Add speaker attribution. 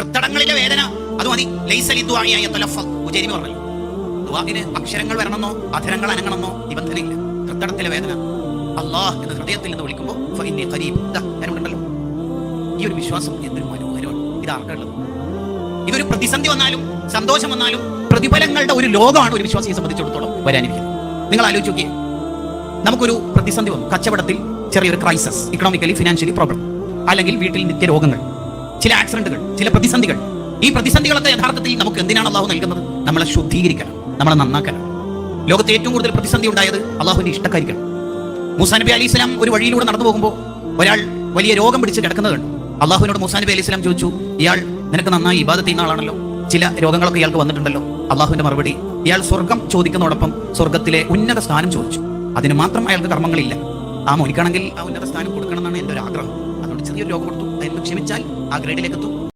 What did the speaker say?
Speaker 1: ഹൃത്തടങ്ങളിലെ വേദന അത് മതി. ലൈസലി ദുആഇയ തലഫ്ഫ ഉജൈരി പറഞ്ഞു, ദുആഇന് അക്ഷരങ്ങൾ വരണമെന്നോ അധരങ്ങൾ അനങ്ങണമെന്നോ നിബന്ധനയില്ല. ഹൃത്തടത്തിലെ വേദന അല്ലാഹ് എന്ന് ഹൃദയത്തിൽ നിന്ന് വിളിക്കുമ്പോൾ ഫഇന്നി ഖരീബ് ഉണ്ടല്ലോ. ഈ ഒരു വിശ്വാസം എന്തൊരു മനോഹരമാണ്. ഇത് ആർക്കുള്ളത്? ഇതൊരു പ്രതിസന്ധി വന്നാലും സന്തോഷം വന്നാലും പ്രതിഫലങ്ങളുടെ ഒരു ലോകമാണ് ഒരു വിശ്വാസിയെ സംബന്ധിച്ചിടത്തോളം വരാനിരിക്കുന്നത്. നിങ്ങൾ ആലോചിച്ച് നോക്കിയേ, നമുക്കൊരു പ്രതിസന്ധി വന്നു, കച്ചവടത്തിൽ ചെറിയൊരു ക്രൈസിസ്, ഇക്കണോമിക്കലി ഫിനാൻഷ്യലി പ്രോബ്ലം, അല്ലെങ്കിൽ വീട്ടിൽ നിത്യരോഗങ്ങൾ, ചില ആക്സിഡന്റുകൾ, ചില പ്രതിസന്ധികൾ. ഈ പ്രതിസന്ധികളൊക്കെ യഥാർത്ഥത്തിൽ നമുക്ക് എന്തിനാണ് അള്ളാഹു നൽകുന്നത്? നമ്മളെ ശുദ്ധീകരിക്കണം, നമ്മളെ നന്നാക്കണം. ലോകത്ത് ഏറ്റവും കൂടുതൽ പ്രതിസന്ധി ഉണ്ടായത് അള്ളാഹുവിന്റെ ഇഷ്ടക്കാരിക്കണം. മൂസാ നബി അലൈഹി സ്വലാം ഒരു വഴിയിലൂടെ നടന്നു പോകുമ്പോൾ ഒരാൾ വലിയ രോഗം പിടിച്ച് കിടക്കുന്നത് കണ്ടു. അള്ളാഹുവിനോട് മൂസാ നബി അലൈഹി സ്വലാം ചോദിച്ചു, ഇയാൾ നിനക്ക് നന്നായി ഇബാദത്ത് ചെയ്യുന്ന ആളാണല്ലോ, ചില രോഗങ്ങളൊക്കെ ഇയാൾക്ക് വന്നിട്ടുണ്ടല്ലോ. അള്ളാഹുവിന്റെ മറുപടി, ഇയാൾ സ്വർഗം ചോദിക്കുന്നതോടൊപ്പം സ്വർഗത്തിലെ ഉന്നത സ്ഥാനം ചോദിച്ചു. അതിന് മാത്രം അയാൾക്ക് കർമ്മങ്ങളില്ല. ആ മോനിക്കാണെങ്കിൽ ആ ഉന്നത സ്ഥാനം കൊടുക്കണം എന്നാണ് എൻ്റെ ഒരു ആഗ്രഹം. അതുകൊണ്ട് ചെറിയൊരു രോഗം കൊടുത്തു, അതിന് ക്ഷമിച്ചാൽ ആ ഗ്രേഡിലേക്ക് എത്തും.